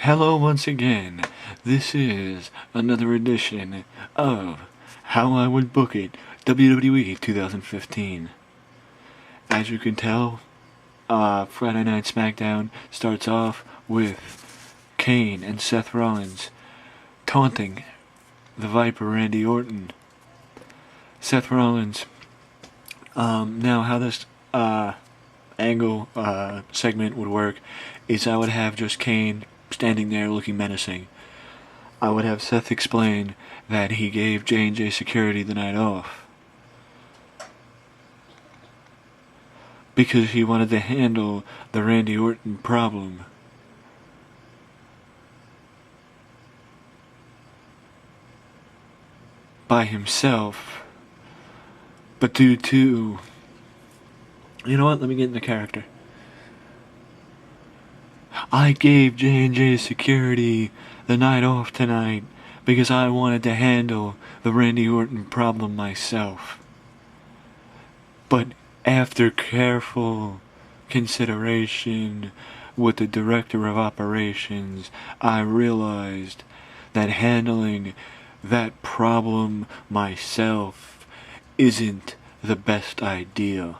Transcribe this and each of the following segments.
Hello once again. This is another edition of How I Would Book It WWE 2015. As you can tell, Friday Night Smackdown starts off with Kane and Seth Rollins taunting the Viper Randy Orton. Seth Rollins. Now how this angle segment would work is I would have just Kane standing there looking menacing. I would have Seth explain that he gave J&J Security the night off because he wanted to handle the Randy Orton problem. By himself, but due to... You know what? Let me get into character. I gave J&J Security the night off tonight because I wanted to handle the Randy Orton problem myself. But after careful consideration with the Director of Operations, I realized that handling that problem myself isn't the best idea,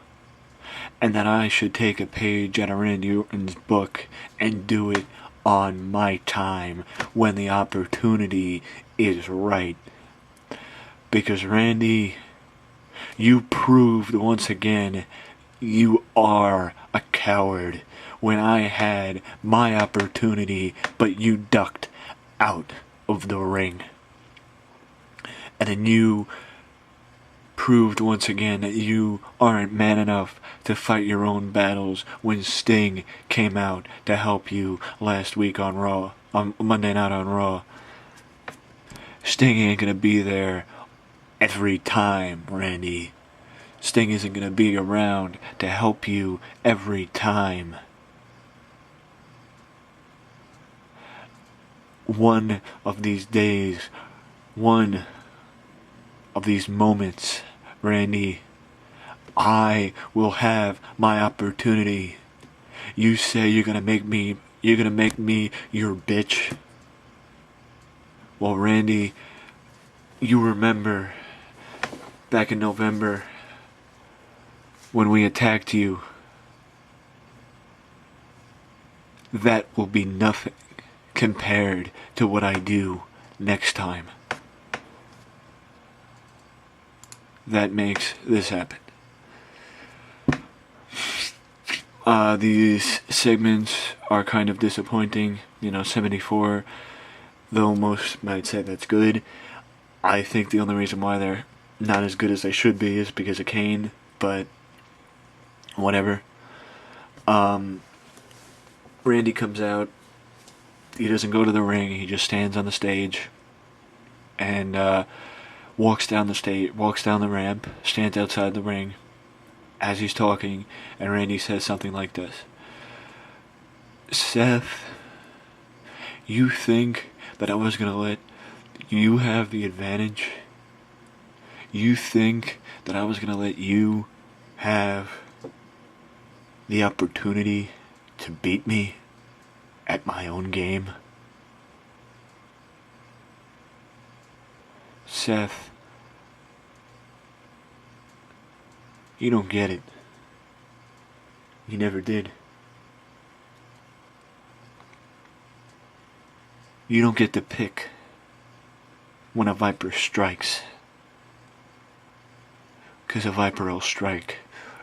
and that I should take a page out of Randy Orton's book and do it on my time when the opportunity is right. Because Randy, you proved once again you are a coward when I had my opportunity, but you ducked out of the ring. And then you proved once again that you aren't man enough to fight your own battles when Sting came out to help you last week on Raw, on Monday night on Raw. Sting ain't gonna be there every time, Randy. Sting isn't gonna be around to help you every time. One of these days, one of these moments, Randy, I will have my opportunity. You say you're gonna make me your bitch. Well, Randy, you remember back in November when we attacked you. That will be nothing compared to what I do next time. That makes this happen. These segments are kind of disappointing. 74, though most might say that's good. I think the only reason why they're not as good as they should be is because of Kane, but whatever. Randy comes out. He doesn't go to the ring. He just stands on the stage and walks down the ramp, stands outside the ring as he's talking, and Randy says something like this: Seth, you think that I was gonna let you have the advantage? You think that I was gonna let you have the opportunity to beat me at my own game? Seth, you don't get it. You never did. You don't get to pick when a Viper strikes. 'Cause a Viper will strike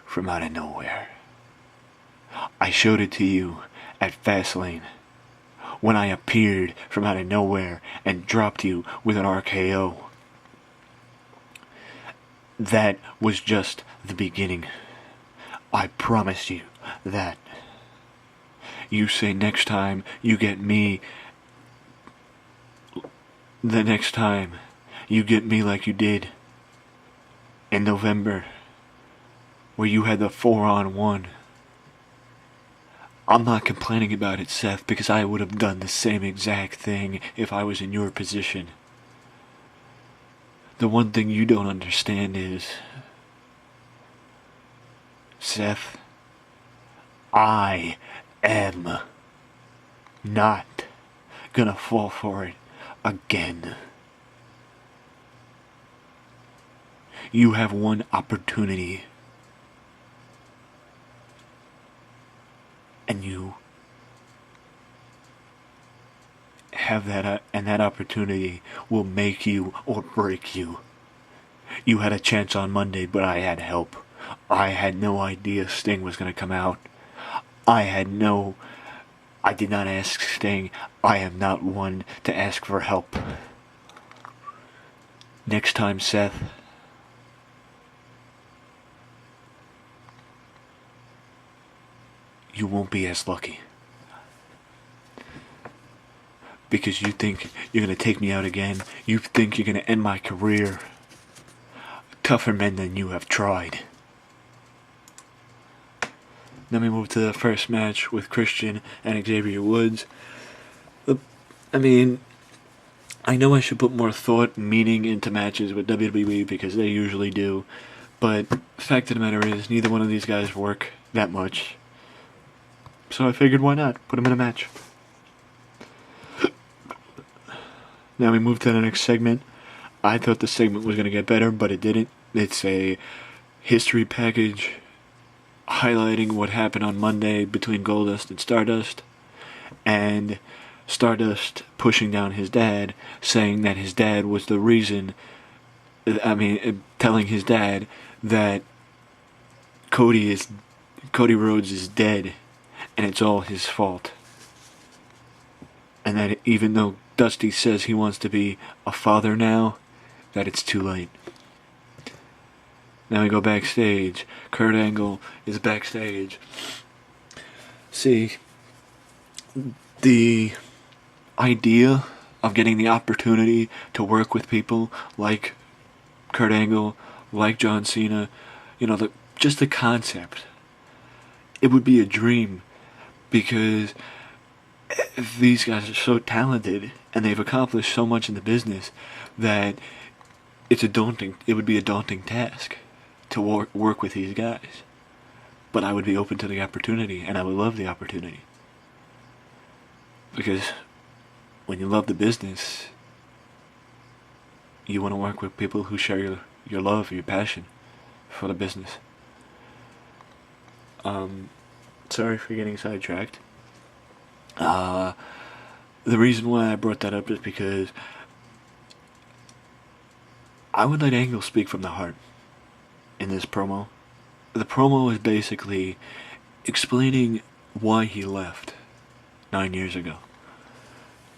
from out of nowhere. I showed it to you at Fastlane when I appeared from out of nowhere and dropped you with an RKO. That was just the beginning. I promise you that. You say next time you get me, the next time you get me like you did in November, where you had the 4-on-1. I'm not complaining about it, Seth, because I would have done the same exact thing if I was in your position. The one thing you don't understand is, Seth, I am not gonna fall for it again. You have one opportunity, and you have that, and that opportunity will make you or break you. You had a chance on Monday, but I had help. I had no idea Sting was going to come out. I did not ask Sting. I am not one to ask for help. Next time, Seth, you won't be as lucky. Because you think you're going to take me out again. You think you're going to end my career. Tougher men than you have tried. Then we move to the first match with Christian and Xavier Woods. I mean, I know I should put more thought and meaning into matches with WWE because they usually do. But the fact of the matter is, neither one of these guys work that much. So I figured, why not? Put them in a match. Now we move to the next segment. I thought the segment was going to get better, but it didn't. It's a history package highlighting what happened on Monday between Goldust and Stardust. And Stardust pushing down his dad, saying that his dad was the reason... telling his dad that Cody Rhodes is dead, and it's all his fault. And that even though Dusty says he wants to be a father now, that it's too late. Now we go backstage. Kurt Angle is backstage. See, the idea of getting the opportunity to work with people like Kurt Angle, like John Cena, just the concept. It would be a dream because these guys are so talented and they've accomplished so much in the business that it would be a daunting task to work with these guys. But I would be open to the opportunity, and I would love the opportunity. Because when you love the business, you want to work with people who share your love, your passion for the business. Sorry for getting sidetracked. The reason why I brought that up is because I would let Angle speak from the heart in this promo. The promo is basically explaining why he left 9 years ago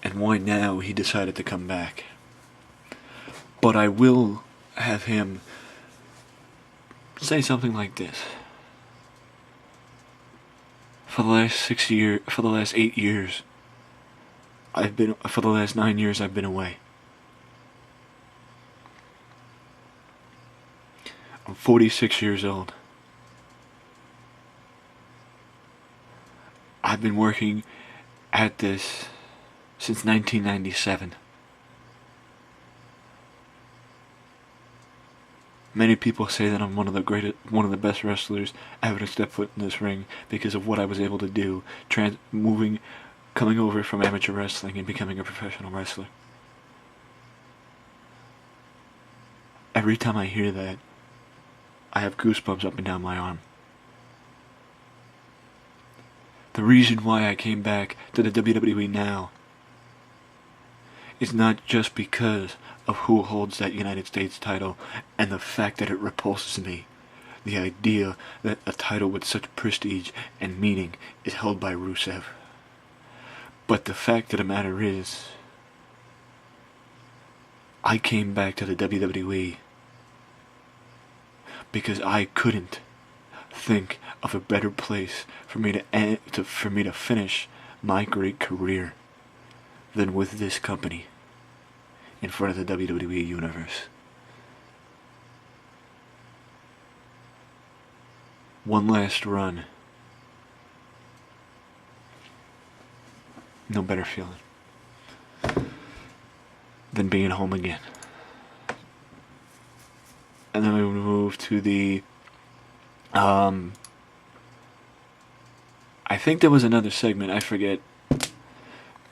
and why now he decided to come back. But I will have him say something like this. For the last 8 years, for the last 9 years I've been away. I'm 46 years old. I've been working at this since 1997. Many people say that I'm one of the best wrestlers ever to step foot in this ring because of what I was able to do, coming over from amateur wrestling and becoming a professional wrestler. Every time I hear that, I have goosebumps up and down my arm. The reason why I came back to the WWE now is not just because of who holds that United States title and the fact that it repulses me. The idea that a title with such prestige and meaning is held by Rusev. But the fact of the matter is, I came back to the WWE because I couldn't think of a better place for me to finish my great career than with this company in front of the WWE Universe. One last run. No better feeling than being home again. And then we move to the I think there was another segment, I forget.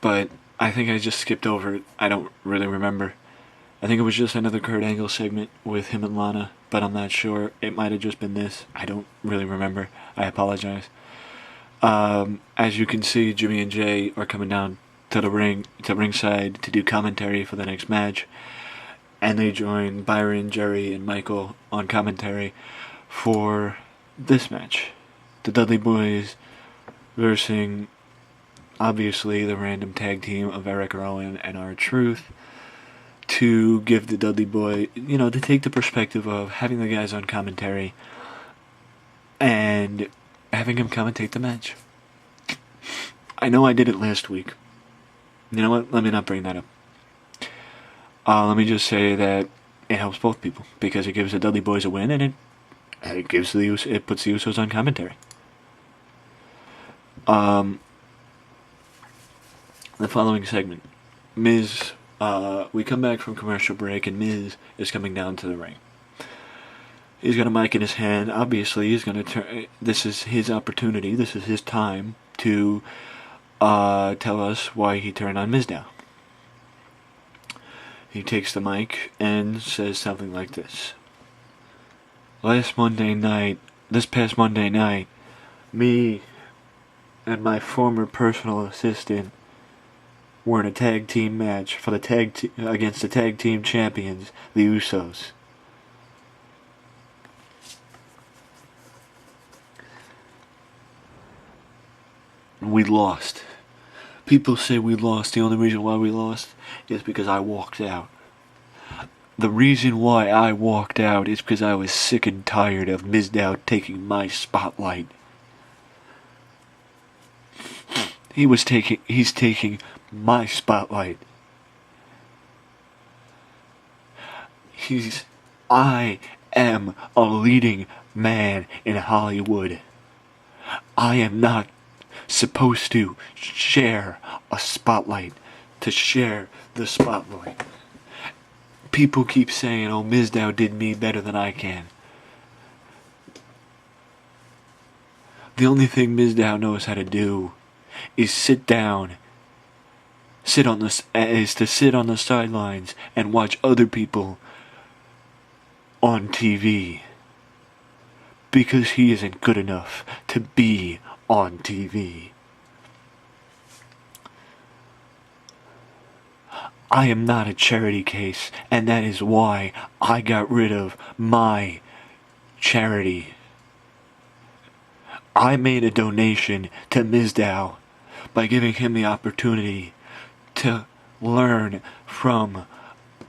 But I think I just skipped over it. I don't really remember. I think it was just another Kurt Angle segment with him and Lana, but I'm not sure. It might have just been this. I don't really remember. I apologize. As you can see, Jimmy and Jay are coming down to the ringside to do commentary for the next match, and they join Byron, Jerry, and Michael on commentary for this match. The Dudley Boys versus, obviously, the random tag team of Eric Rowan and R-Truth, to give the Dudley Boy, to take the perspective of having the guys on commentary and having him commentate the match. I know I did it last week. You know what? Let me not bring that up. Let me just say that it helps both people, because it gives the Dudley Boys a win, and it puts the Usos on commentary. The following segment, Miz. We come back from commercial break, and Miz is coming down to the ring. He's got a mic in his hand. Obviously, he's going to turn. This is his opportunity. This is his time to tell us why he turned on Mizdow. He takes the mic and says something like this. This past Monday night, me and my former personal assistant were in a tag team match for the against the tag team champions, the Usos. We lost. People say we lost. The only reason why we lost is because I walked out. The reason why I walked out is because I was sick and tired of Mizdow taking my spotlight. He's taking my spotlight. I am a leading man in Hollywood. I am not supposed to share a spotlight, to share the spotlight. People keep saying, oh, Mizdow did me better than I can. The only thing Mizdow knows how to do is sit on the sidelines and watch other people on TV, because he isn't good enough to be on TV. I am not a charity case, and that is why I got rid of my charity. I made a donation to Mizdow by giving him the opportunity to learn from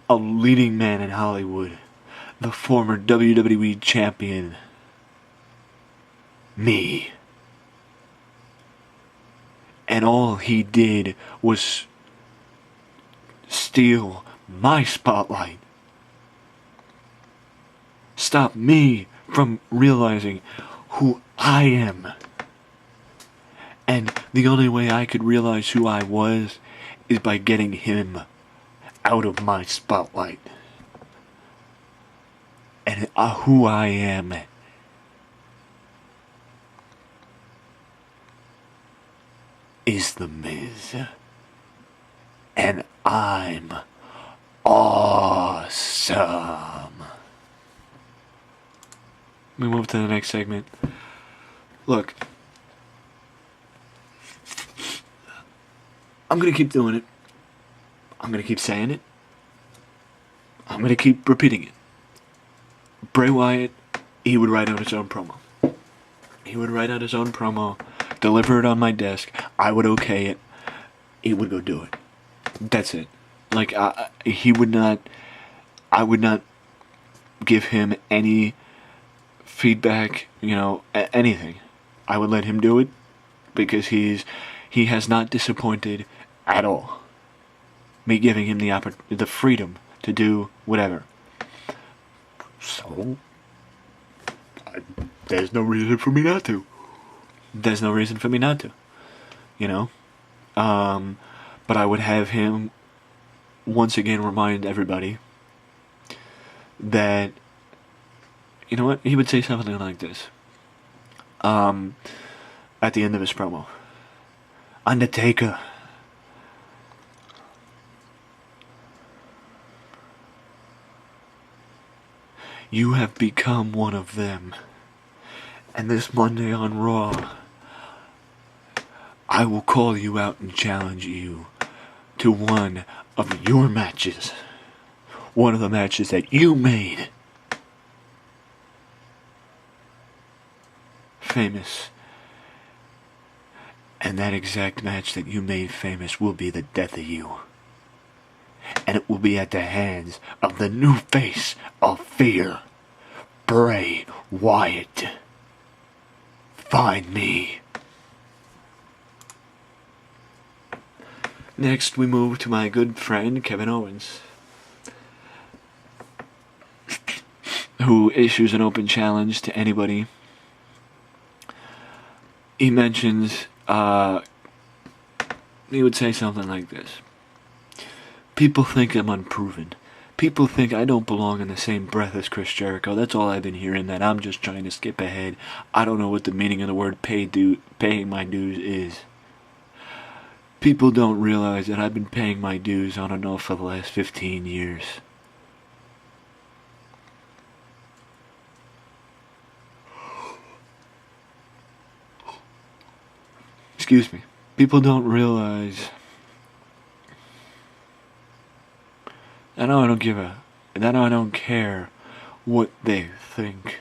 a leading man in Hollywood, the former WWE champion, me. And all he did was steal my spotlight. Stop me from realizing who I am. And the only way I could realize who I was is by getting him out of my spotlight. And who I am is The Miz. And I'm awesome. We move to the next segment. Look, I'm gonna keep doing it. I'm gonna keep saying it. I'm gonna keep repeating it. Bray Wyatt, he would write out his own promo. He would write out his own promo, deliver it on my desk. I would okay it. He would go do it. That's it. Like, he would not. I would not give him any feedback, anything. I would let him do it, because he has not disappointed at all. Me giving him the freedom to do whatever. So, there's no reason for me not to. There's no reason for me not to. But I would have him once again remind everybody that, you know what, he would say something like this. At the end of his promo. Undertaker, You have become one of them. And this Monday on Raw, I will call you out and challenge you to one of your matches. One of the matches that you made famous. And that exact match that you made famous will be the death of you. And it will be at the hands of the new face of fear, Bray Wyatt. Find me. Next, we move to my good friend Kevin Owens, who issues an open challenge to anybody. He mentions, he would say something like this. People think I'm unproven. People think I don't belong in the same breath as Chris Jericho. That's all I've been hearing, that I'm just trying to skip ahead. I don't know what the meaning of the word paying my dues is. People don't realize that I've been paying my dues on and off for the last 15 years. Excuse me. People don't realize that I don't care what they think,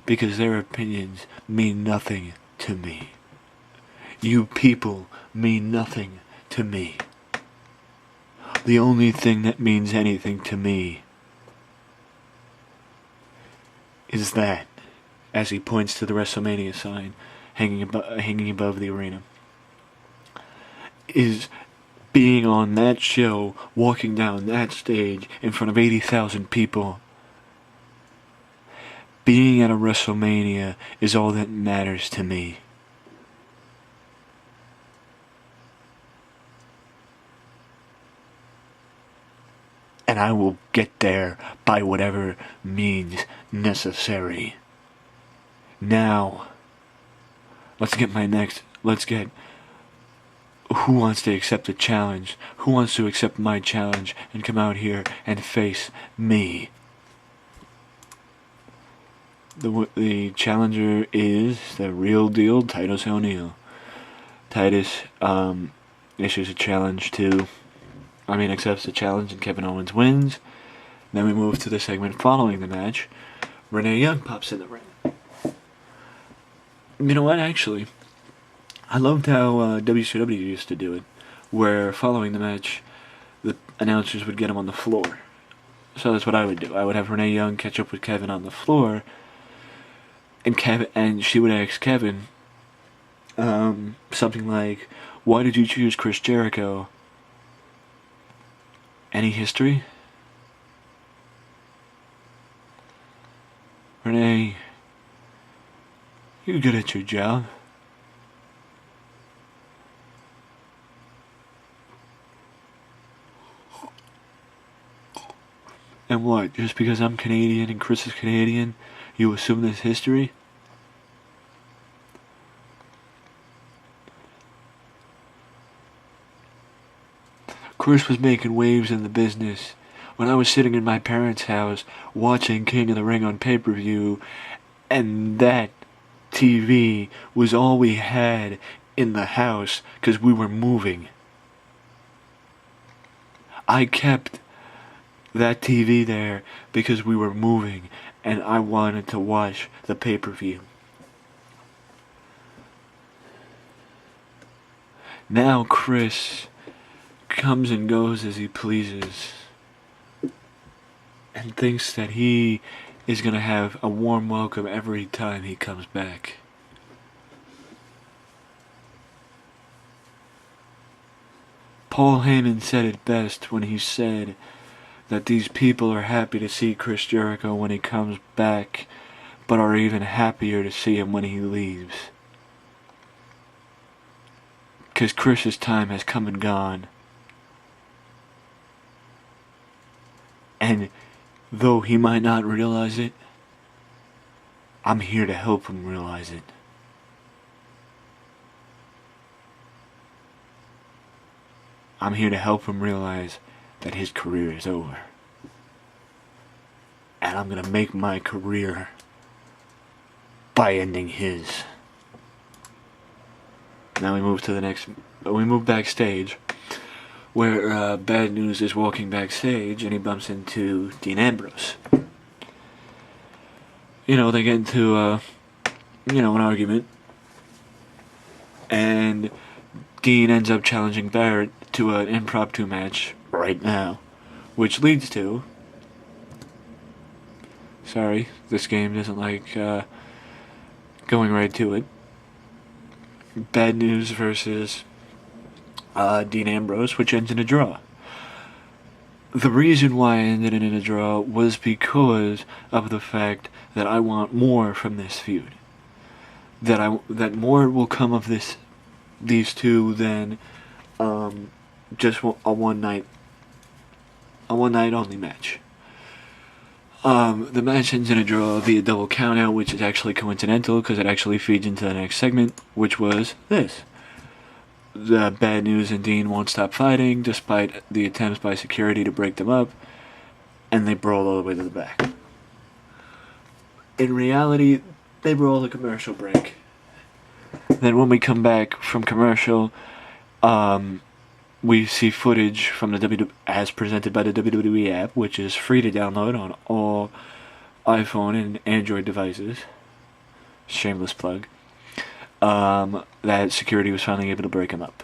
because their opinions mean nothing to me. You people mean nothing to me. The only thing that means anything to me is that, as he points to the WrestleMania sign hanging above the arena, is being on that show, walking down that stage in front of 80,000 people. Being at a WrestleMania is all that matters to me. And I will get there by whatever means necessary. Now, let's get who wants to accept the challenge? Who wants to accept my challenge and come out here and face me? The challenger is the real deal, Titus O'Neil. Titus issues a challenge accepts the challenge, and Kevin Owens wins. Then we move to the segment following the match. Renee Young pops in the ring. You know what, actually, I loved how WCW used to do it, where following the match, the announcers would get him on the floor. So that's what I would do. I would have Renee Young catch up with Kevin on the floor, and she would ask Kevin something like, "Why did you choose Chris Jericho? Any history?" Renee, you're good at your job. And what, just because I'm Canadian and Chris is Canadian, you assume there's history? Chris was making waves in the business when I was sitting in my parents' house watching King of the Ring on pay-per-view, and that TV was all we had in the house because we were moving. I kept that TV there because we were moving and I wanted to watch the pay-per-view. Now Chris comes and goes as he pleases and thinks that he is going to have a warm welcome every time he comes back. Paul Heyman said it best when he said that these people are happy to see Chris Jericho when he comes back, but are even happier to see him when he leaves. Because Chris's time has come and gone. And though he might not realize it, I'm here to help him realize it. I'm here to help him realize that his career is over. And and I'm gonna make my career by ending his. Now we move backstage, where Bad News is walking backstage and he bumps into Dean Ambrose. They get into an argument, and Dean ends up challenging Barrett to an impromptu match right now, which leads to... Sorry, this game doesn't like going right to it. Bad News versus Dean Ambrose, which ends in a draw. The reason why I ended it in a draw was because of the fact that I want more from this feud. That more will come of these two than just a one night only match. The match ends in a draw via double countout, which is actually coincidental because it actually feeds into the next segment, which was this. The Bad News and Dean won't stop fighting despite the attempts by security to break them up, and they brawl all the way to the back. In reality, they brawl a commercial break. Then when we come back from commercial, we see footage from the as presented by the WWE app, which is free to download on all iPhone and Android devices. Shameless plug. That security was finally able to break him up.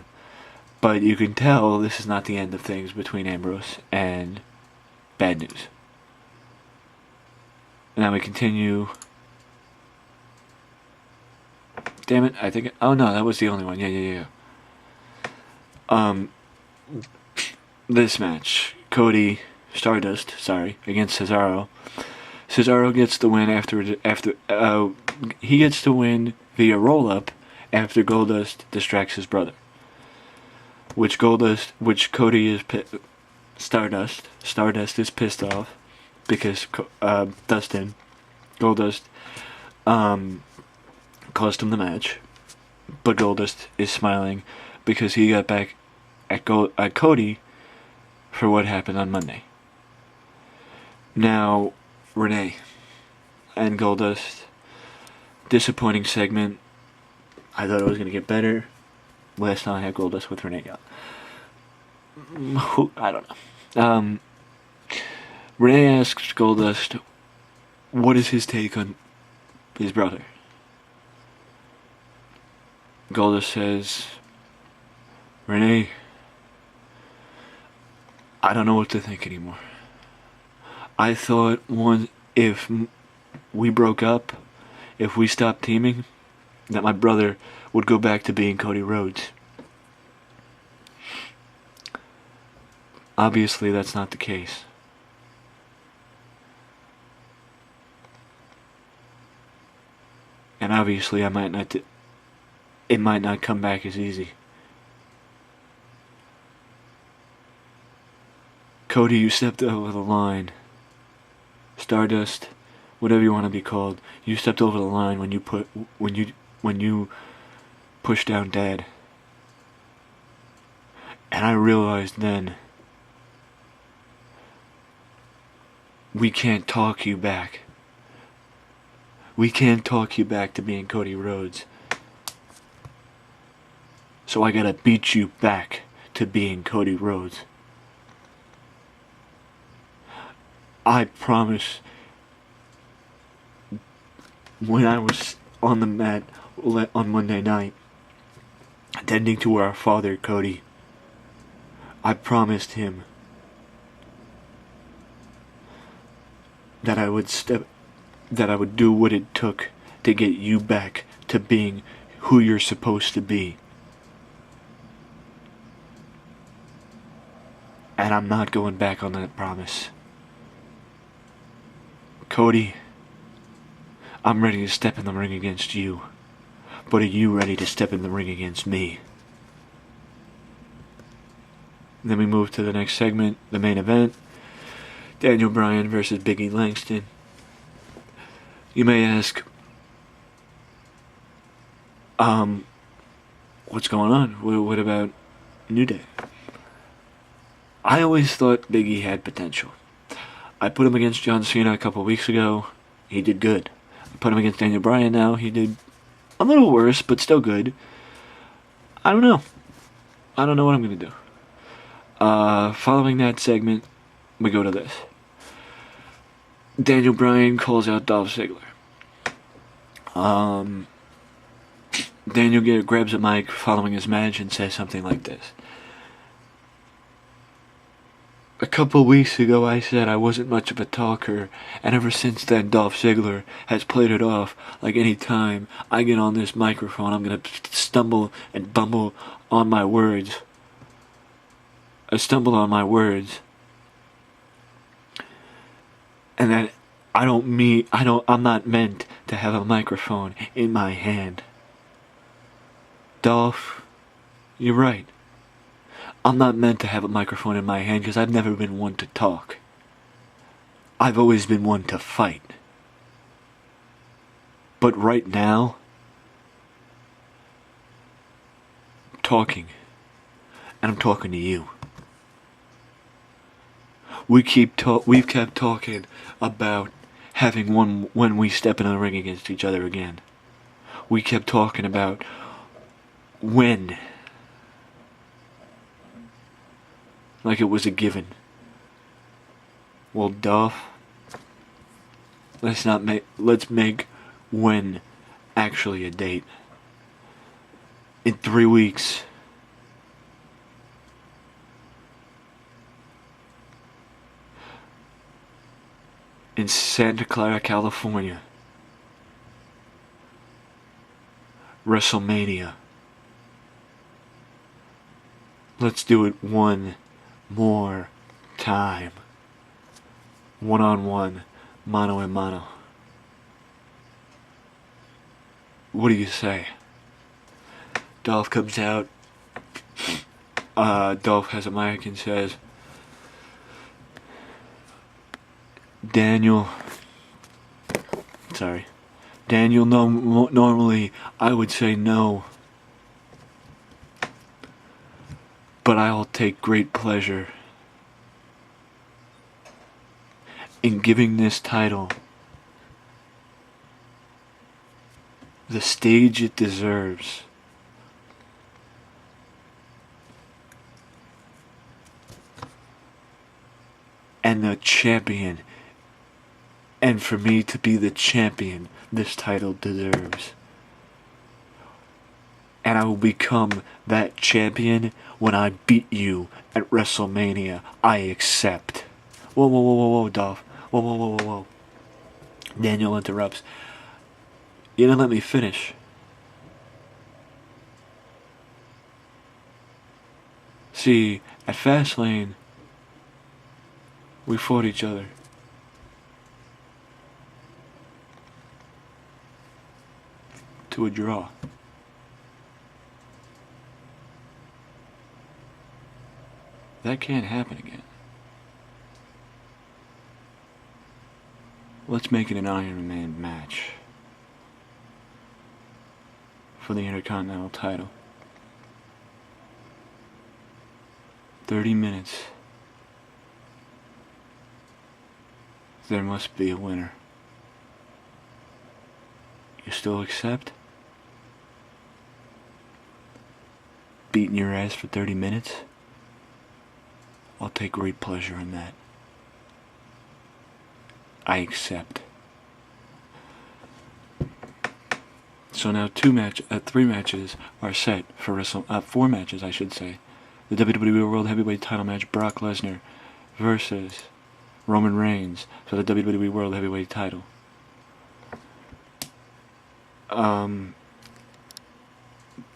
But you can tell this is not the end of things between Ambrose and Bad News. Now we continue. Damn it, I think... Oh no, that was the only one. Yeah. This match, Cody Stardust, against Cesaro. Cesaro gets the win he gets the win via roll-up after Goldust distracts his brother. Which Cody is Stardust is pissed off because Goldust cost him the match, but Goldust is smiling because he got back at Cody for what happened on Monday. Now, Renee and Goldust, disappointing segment. I thought it was going to get better. Last time I had Goldust with Renee. I don't know. Renee asks Goldust, what is his take on his brother? Goldust says, Renee, I don't know what to think anymore. I thought if we broke up, if we stopped teaming, that my brother would go back to being Cody Rhodes. Obviously, that's not the case. And obviously, it might not come back as easy. Cody, you stepped over the line. Stardust, whatever you want to be called, you stepped over the line when you pushed down Dad. And I realized then, we can't talk you back. We can't talk you back to being Cody Rhodes. So I gotta beat you back to being Cody Rhodes. I promise, when I was on the mat on Monday night, attending to our father, Cody, I promised him that I would do what it took to get you back to being who you're supposed to be. And I'm not going back on that promise. Cody, I'm ready to step in the ring against you. But are you ready to step in the ring against me? Then we move to the next segment, the main event. Daniel Bryan versus Big E Langston. You may ask, what's going on? What about New Day? I always thought Big E had potential. I put him against John Cena a couple weeks ago. He did good. I put him against Daniel Bryan now. He did a little worse, but still good. I don't know. I don't know what I'm going to do. Following that segment, we go to this. Daniel Bryan calls out Dolph Ziggler. Daniel grabs a mic following his match and says something like this. A couple weeks ago I said I wasn't much of a talker, and ever since then Dolph Ziggler has played it off like any time I get on this microphone I'm gonna stumble and bumble on my words. I stumble on my words. And that I'm not meant to have a microphone in my hand. Dolph, you're right. I'm not meant to have a microphone in my hand because I've never been one to talk. I've always been one to fight. But right now, I'm talking. And I'm talking to you. We've kept talking about having one when we step in the ring against each other again. We kept talking about when. Like it was a given. Well, Dolph, let's make when actually a date. In 3 weeks. In Santa Clara, California. WrestleMania. Let's do it one more time. One-on-one, mano a mano. What do you say? Dolph comes out. Dolph has a mic and says, Daniel, normally I would say no. But I'll take great pleasure in giving this title the stage it deserves. And the champion. And for me to be the champion this title deserves. And I will become that champion when I beat you at WrestleMania. I accept. Whoa, Dolph. Whoa. Daniel interrupts. You didn't let me finish. See, at Fastlane, we fought each other. To a draw. That can't happen again. Let's make it an Iron Man match for the Intercontinental title. 30 minutes. There must be a winner. You still accept? Beating your ass for 30 minutes? I'll take great pleasure in that. I accept. So now 3 matches are set for 4 matches, I should say. The WWE World Heavyweight Title match: Brock Lesnar versus Roman Reigns for the WWE World Heavyweight Title.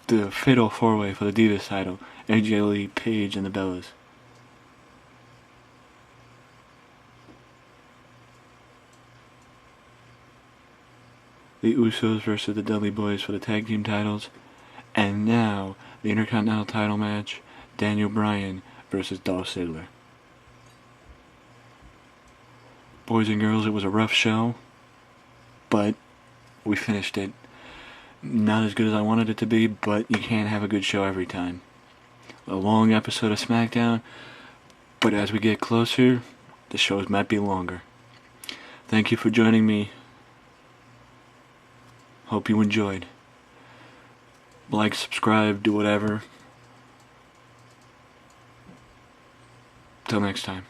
The Fatal 4-Way for the Divas title: AJ Lee, Paige, and the Bellas. The Usos versus the Dudley Boys for the Tag Team titles. And now, the Intercontinental title match: Daniel Bryan versus Dolph Ziggler. Boys and girls, it was a rough show, but we finished it. Not as good as I wanted it to be, but you can't have a good show every time. A long episode of Smackdown, but as we get closer, The shows might be longer. Thank you for joining me. Hope you enjoyed. Like, subscribe, do whatever. Till next time.